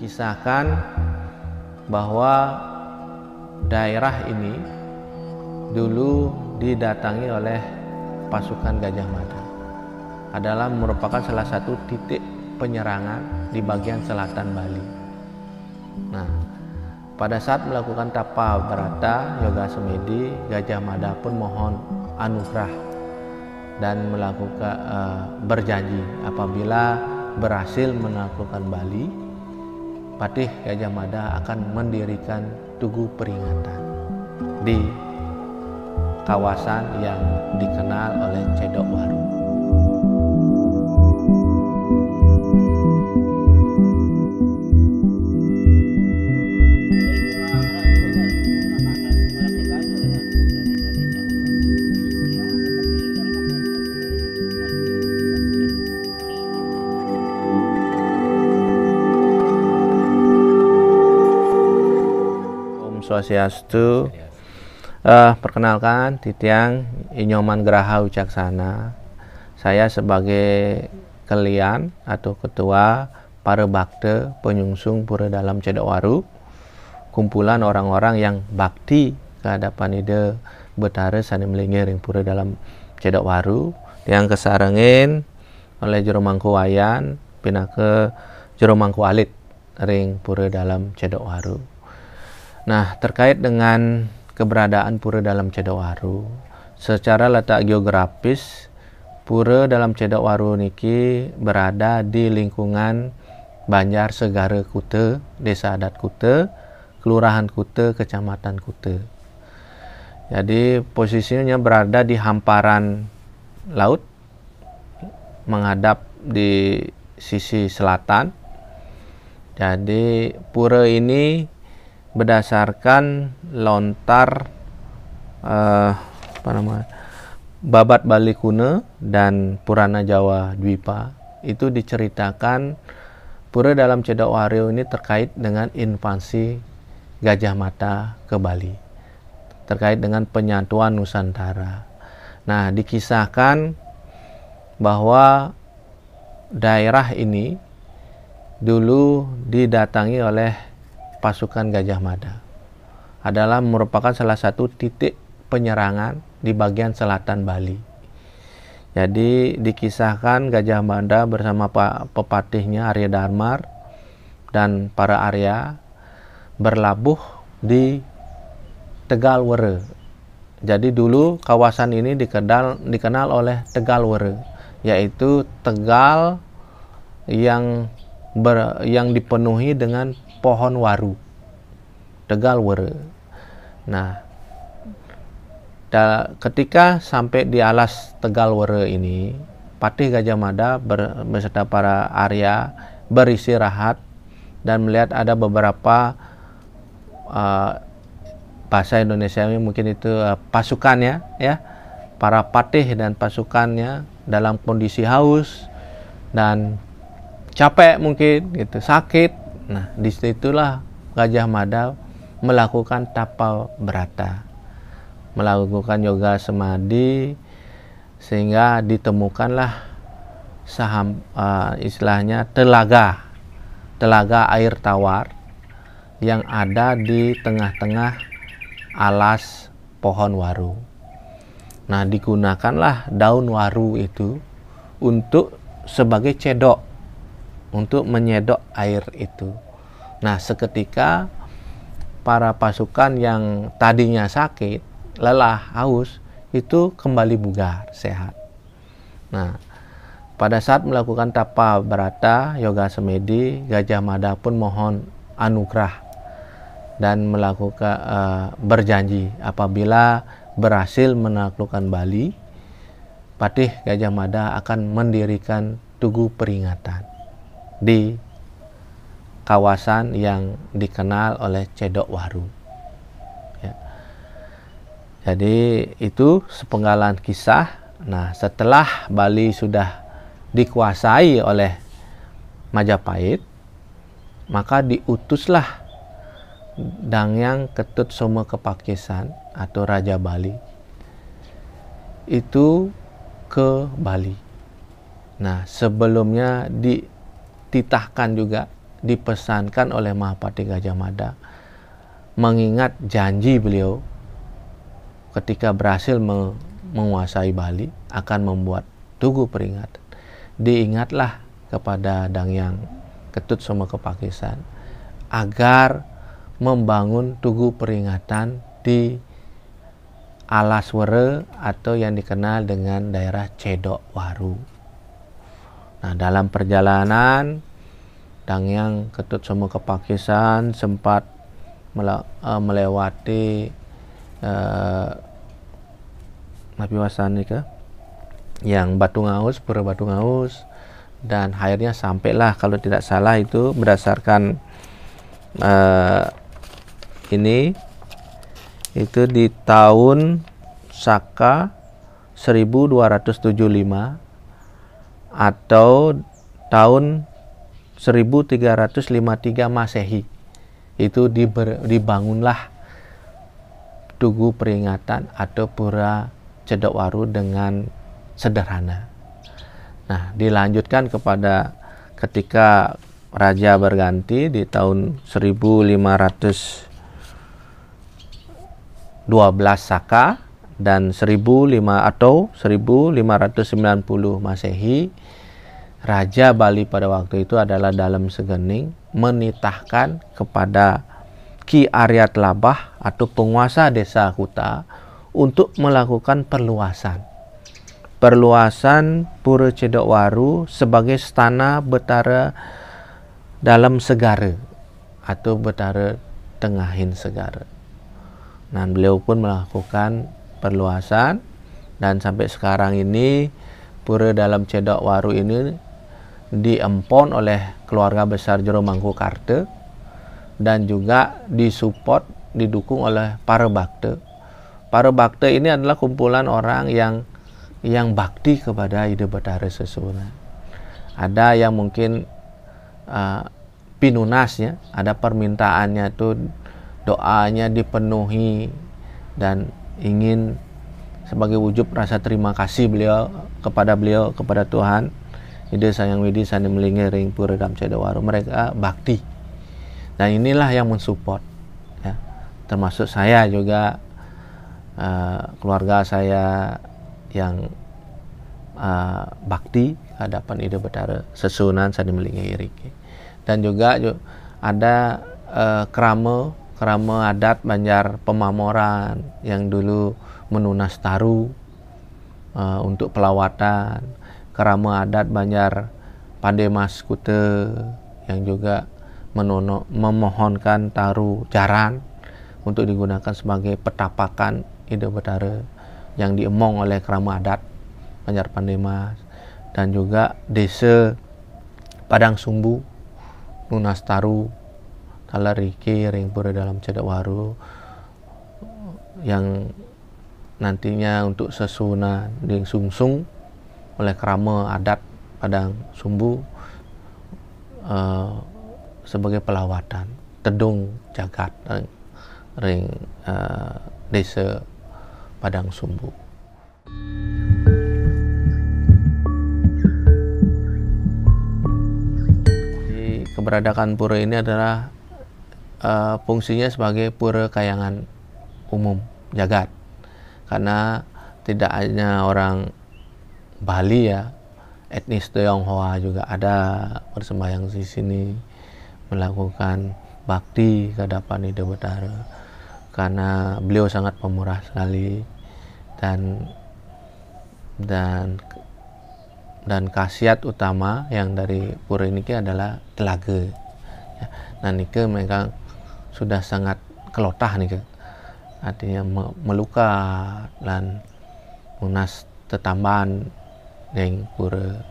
dikisahkan bahwa daerah ini dulu didatangi oleh pasukan Gajah Mada. Adalah merupakan salah satu titik penyerangan di bagian selatan Bali. Nah, pada saat melakukan tapa berata yoga semedi, Gajah Mada pun mohon anugerah dan melakukan berjanji apabila berhasil menaklukkan Bali, Patih Gajah Mada akan mendirikan tugu peringatan di kawasan yang dikenal oleh Cedok Waru. Swastiastu. Perkenalkan, Titiang Inyoman Geraha Wicaksana. Saya sebagai kelian atau ketua para bakte penyungsung Pura Dalam Cedok Waru, kumpulan orang-orang yang bakti kehadapan ide betara sani melingir yang Pura Dalam Cedok Waru yang kesarengin oleh Jero Mangku Wayan pindah ke Jero Mangku Alit ring Pura Dalam Cedok Waru. Nah, terkait dengan keberadaan Pura Dalam Cedok Waru, secara letak geografis Pura Dalam Cedok Waru niki berada di lingkungan Banjar Segara Kute, Desa Adat Kute, Kelurahan Kute, Kecamatan Kute. Jadi posisinya berada di hamparan laut, menghadap di sisi selatan. Jadi pura ini berdasarkan lontar Babat Bali Kuno dan Purana Jawa Dwipa, itu diceritakan Pura Dalam Cedok Waru ini terkait dengan invasi Gajah Mada ke Bali, terkait dengan penyatuan Nusantara. Nah, dikisahkan bahwa daerah ini dulu didatangi oleh pasukan Gajah Mada. Adalah merupakan salah satu titik penyerangan di bagian selatan Bali. Jadi dikisahkan Gajah Mada bersama pepatihnya Arya Darmar dan para Arya berlabuh di Tegal Were. Jadi dulu kawasan ini dikenal oleh Tegal Were, yaitu Tegal yang dipenuhi dengan pohon waru, Tegal Were. Nah, ketika sampai di alas Tegal Were ini, Patih Gajah Mada beserta para Arya beristirahat dan melihat ada beberapa bahasa Indonesia mungkin itu pasukannya, ya, para patih dan pasukannya dalam kondisi haus dan capek mungkin gitu, sakit. Nah, disitulah Gajah Mada melakukan tapa berata, melakukan yoga semadi, sehingga ditemukanlah istilahnya telaga air tawar yang ada di tengah-tengah alas pohon waru. Nah, digunakanlah daun waru itu untuk sebagai cedok, untuk menyedok air itu. Nah, seketika para pasukan yang tadinya sakit, lelah, haus, itu kembali bugar, sehat. Nah, pada saat melakukan tapa berata yoga semedi, Gajah Mada pun mohon anugerah dan melakukan berjanji apabila berhasil menaklukkan Bali, Patih Gajah Mada akan mendirikan tugu peringatan di kawasan yang dikenal oleh Cedok Waru. Ya. Jadi itu sepenggalan kisah. Nah, setelah Bali sudah dikuasai oleh Majapahit, maka diutuslah Dangyang Ketut Soma Kepakesan atau Raja Bali itu ke Bali. Nah, sebelumnya dititahkan juga dipesankan oleh Mahapati Gajah Mada, mengingat janji beliau ketika berhasil menguasai Bali akan membuat tugu peringatan. Diingatlah kepada Dangyang Ketut-Soma Kepakisan agar membangun tugu peringatan di Alaswara atau yang dikenal dengan daerah Cedok Waru. Nah, dalam perjalanan Dangyang Ketut-Soma Kepakisan sempat melewati Napiwasan yang Batu Ngaus, Pura Batu Ngaus, dan akhirnya sampailah, kalau tidak salah itu berdasarkan ini itu di tahun Saka 1275 atau tahun 1353 Masehi. Itu dibangunlah tugu peringatan atau pura Cedok Waru dengan sederhana. Nah, dilanjutkan kepada ketika raja berganti di tahun 1512 Saka dan 1590 Masehi, Raja Bali pada waktu itu adalah Dalem Segening menitahkan kepada Ki Arya Tlabah atau penguasa desa Kuta untuk melakukan perluasan Pura Cedok Waru sebagai stana Betara dalam Segara atau Betara Tengahin Segara. Nah, beliau pun melakukan perluasan, dan sampai sekarang ini Pura dalam Cedok Waru ini diempon oleh keluarga besar Jero Mangkukarta dan juga didukung oleh para bakte. Para bakte ini adalah kumpulan orang yang bakti kepada Ida Betara Sesunan. Ada yang mungkin pinunasnya, ada permintaannya tuh doanya dipenuhi dan ingin sebagai wujud rasa terima kasih kepada Tuhan, Ida Sayang Widi Sani Melingering Pura dalam Cedok Waru, mereka bakti. Dan inilah yang mensupport, ya. Termasuk saya juga, keluarga saya yang bakti hadapan Ida Betara Sesunan Sani Melingering. Dan juga ada kerama adat Banjar Pemamoran yang dulu menunas taru untuk pelawatan, kerama adat Banjar Pandemas Kute yang juga memohonkan taru jaran untuk digunakan sebagai petapakan Ida Betara yang diemong oleh kerama adat Banjar Pandemas, dan juga desa Padang Sumbu nunas taru talariki ring pura dalam Cedok Waru yang nantinya untuk sesunan di sungsung oleh kerama adat Padang Sumbu sebagai pelawatan Tedung Jagat ring desa Padang Sumbu. Jadi, keberadaan pura ini adalah fungsinya sebagai pura kayangan umum jagat, karena tidak hanya orang Bali ya, etnis Tionghoa juga ada bersembahyang di sini, melakukan bakti ke hadapan Ida Betara, karena beliau sangat pemurah sekali, dan khasiat utama yang dari pura ini adalah telaga. Ya. Nah, nike mereka sudah sangat kelotah nih, artinya melukat dan munas tetamban yang pura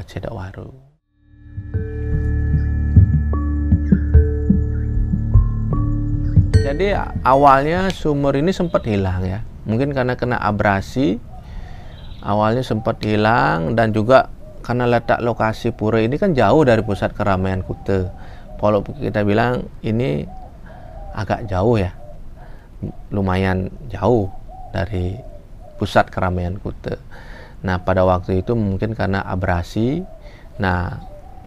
Cedok Waru. Jadi awalnya sumur ini sempat hilang ya, mungkin karena kena abrasi awalnya sempat hilang, dan juga karena letak lokasi pura ini kan jauh dari pusat keramaian Kuta. Kalau kita bilang ini agak jauh ya, lumayan jauh dari pusat keramaian Kuta. Nah, pada waktu itu mungkin karena abrasi, nah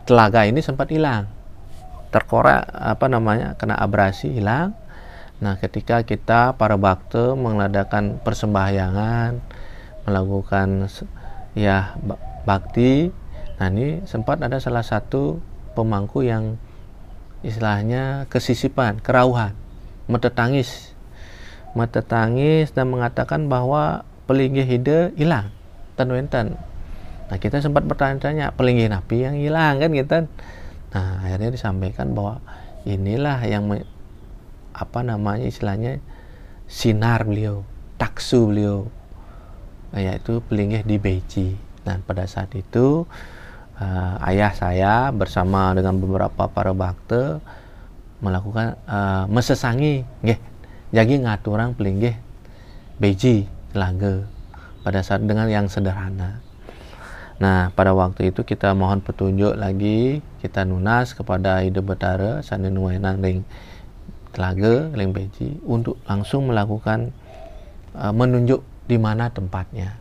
telaga ini sempat hilang. terkorak kena abrasi hilang. Nah, ketika kita para bakte mengadakan persembahyangan, melakukan ya bakti, nah ini sempat ada salah satu pemangku yang istilahnya kesisipan, kerauhan, metetangis dan mengatakan bahwa pelinggih hide hilang tan wenten. Nah, kita sempat bertanya-tanya, pelinggih napi yang hilang kan gitu. Nah, akhirnya disampaikan bahwa inilah yang istilahnya sinar beliau, taksu beliau, yaitu pelinggih di Beji. Nah, pada saat itu ayah saya bersama dengan beberapa para bakte melakukan mesesangi nggih jadi ngaturang pelinggih Beji Telaga pada saat dengan yang sederhana. Nah, pada waktu itu kita mohon petunjuk lagi, kita nunas kepada Ide Betara Sane Nuwenang ring Telaga ring Beji untuk langsung melakukan menunjuk di mana tempatnya.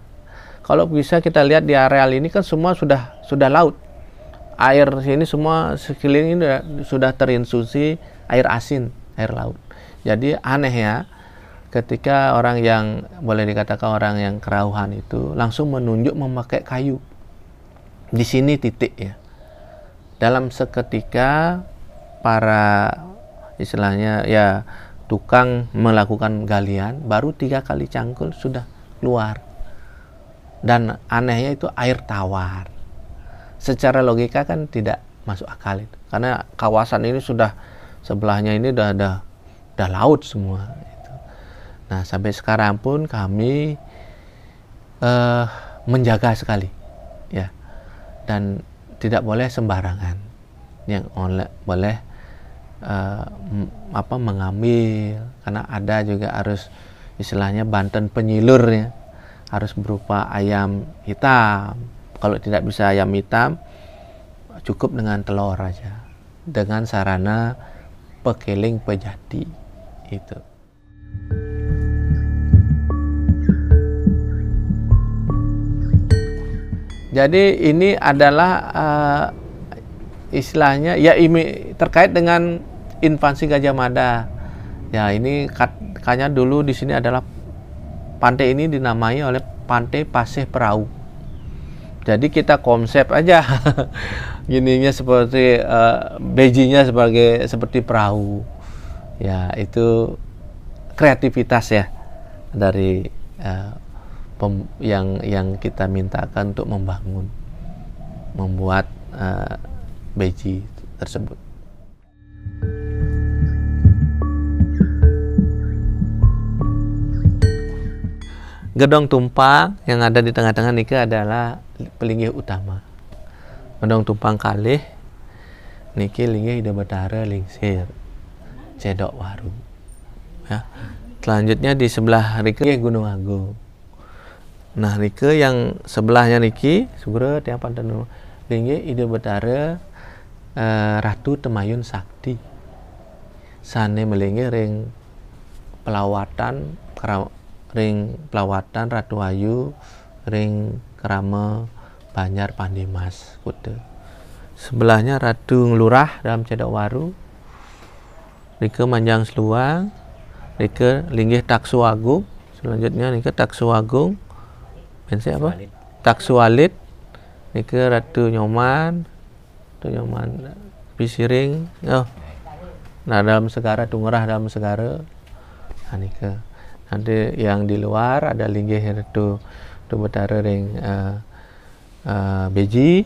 Kalau bisa kita lihat di areal ini kan semua sudah laut. Air sini semua sekeliling ini sudah terinstruksi air asin, air laut. Jadi aneh ya, ketika orang yang boleh dikatakan orang yang kerauhan itu langsung menunjuk memakai kayu. Di sini titik ya. Dalam seketika para istilahnya ya tukang melakukan galian baru 3 kali cangkul sudah keluar. Dan anehnya itu air tawar. Secara logika kan tidak masuk akal itu. Karena kawasan ini sudah sebelahnya ini udah laut semua gitu. Nah, sampai sekarang pun kami menjaga sekali ya. Dan tidak boleh sembarangan. Yang boleh mengambil, karena ada juga harus istilahnya Banten penyilurnya harus berupa ayam hitam. Kalau tidak bisa ayam hitam, cukup dengan telur aja dengan sarana pekeling pejati itu. Jadi ini adalah istilahnya ya ini terkait dengan invasi Gajah Mada. Ya, ini katanya dulu di sini adalah pantai ini dinamai oleh Pantai Paseh Perahu. Jadi kita konsep aja gininya seperti bejinya seperti perahu. Ya, itu kreativitas ya dari yang kita mintakan untuk membuat beji tersebut. Gedong Tumpang yang ada di tengah-tengah niki adalah pelinggih utama. Gedong Tumpang kalih niki linggih Ide Betara Lingsir Cedok Waru. Ya. Selanjutnya di sebelah niki Gunung Agung. Nah, niki yang sebelahnya niki segera tiap panten linggih Ide Betara Ratu Temayun Sakti. Sane melinggih ring pelawatan Ratu Ayu ring Krama Banjar Pandimas Kute. Sebelahnya Ratu Ngelurah dalam Cedok Waru. Nike Manjang Seluang, nike linggih Taksu Agung. Selanjutnya nike Taksu Agung. Bensi apa? Taksu Alit. Nike Ratu Nyoman. Ratu Nyoman Pisiring. Oh. Nah, dalam segara Tungerah dalam segara. Nah, nike nanti yang di luar ada linggih Ratu Betara ring Beji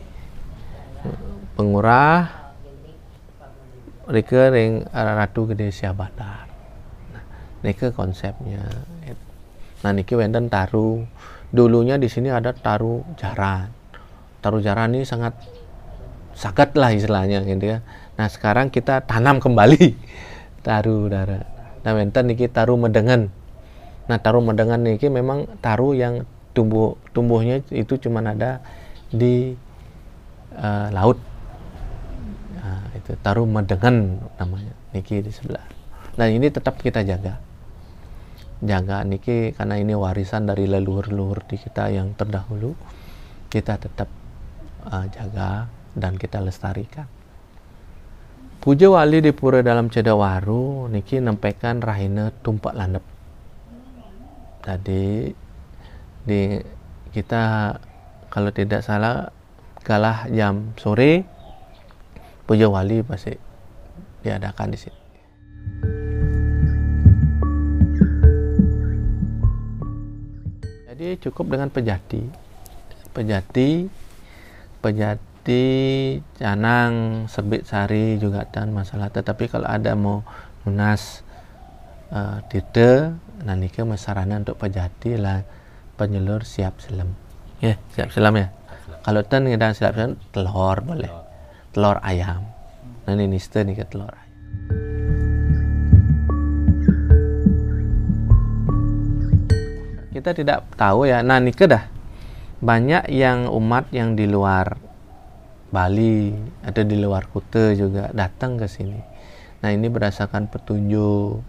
Pengurah nike ring Ratu Gede Siabandar. Nah, nike konsepnya. Nah, niki wenten taru. Dulunya di sini ada taru jaran. Taru jaran ini sangat lah istilahnya gitu ya. Nah, sekarang kita tanam kembali taru darah. Nah, wenten niki taru medengen. Nah, taru medengan niki memang taru yang tumbuhnya itu cuma ada di laut. Nah, itu taru medengan namanya niki di sebelah. Nah, ini tetap kita jaga niki karena ini warisan dari leluhur-leluhur di kita yang terdahulu. Kita tetap jaga dan kita lestarikan. Puja wali di pura dalam Cedawaru niki nempekan rahina tumpak landep. Tadi kita kalau tidak salah kalah jam sore puja wali pasti diadakan di sini. Jadi cukup dengan pejati, canang, sebit sari juga tan masalah. Tetapi kalau ada mau lunas tite, nanti masarana untuk pejati lah penyelur siap selam. Ya, siap selam ya. Kalau tan kita siap selam telur boleh, telur ayam. Nah ini niste nih ke telur ayam. Kita tidak tahu ya. Nah nih dah banyak yang umat yang di luar Bali atau di luar Kuta juga datang ke sini. Nah ini berdasarkan petunjuk,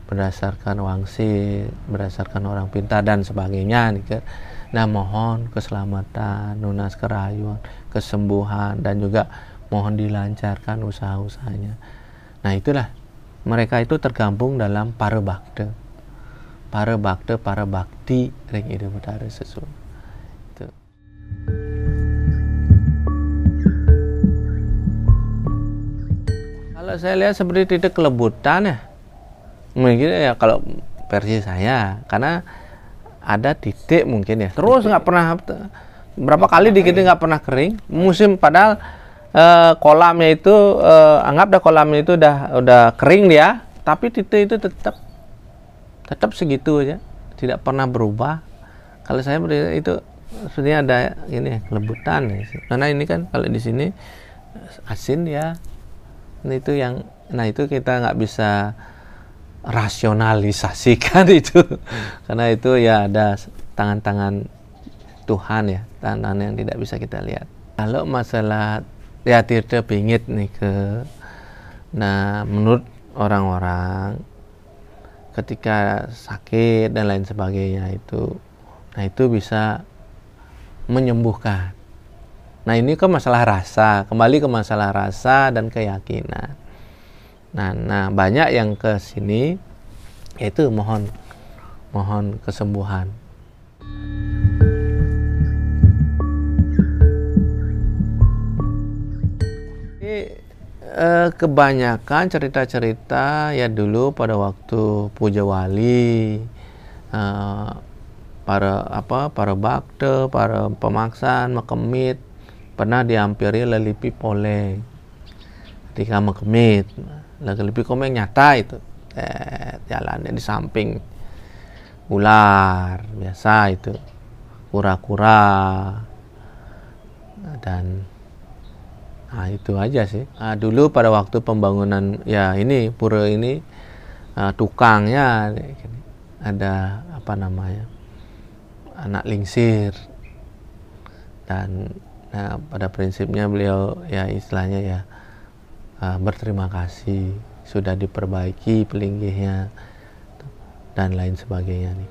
berdasarkan wangsit, berdasarkan orang pintar dan sebagainya nih kan. Nah mohon keselamatan, lunas kerayuan, kesembuhan dan juga mohon dilancarkan usaha-usahanya. Nah itulah mereka itu tergabung dalam para bakte, para bakti ring Ida Betara Sesu. Itu. Kalau saya lihat seperti titik kelebutan ya, mungkin ya kalau versi saya, karena ada titik mungkin ya, terus nggak pernah, berapa kali dikit nggak pernah kering, musim padahal kolamnya itu, anggap dah kolamnya itu udah kering dia, tapi titik itu tetap segitu aja, tidak pernah berubah. Kalau saya itu sebenarnya ada ini kelebutan ya, karena ini kan kalau di sini asin ya. Nah itu kita nggak bisa rasionalisasikan itu, karena itu ya ada tangan-tangan Tuhan ya, tangan yang tidak bisa kita lihat. Kalau masalah ya tirta pingit nih nah menurut orang-orang ketika sakit dan lain sebagainya itu, nah itu bisa menyembuhkan. Nah ini ke masalah rasa, kembali ke masalah rasa dan keyakinan. Nah banyak yang ke sini yaitu mohon kesembuhan. Kebanyakan cerita-cerita ya dulu pada waktu puja wali, para bakte, para pemaksaan, makemit pernah dihampiri lelipi poleng. Ketika makemit, lelipi komeng nyata itu, jalannya di samping ular biasa itu, kura-kura dan nah itu aja sih. Dulu pada waktu pembangunan ya ini pura ini, tukangnya ada apa namanya, anak lingsir, dan nah pada prinsipnya beliau ya istilahnya ya berterima kasih sudah diperbaiki pelinggihnya dan lain sebagainya nih.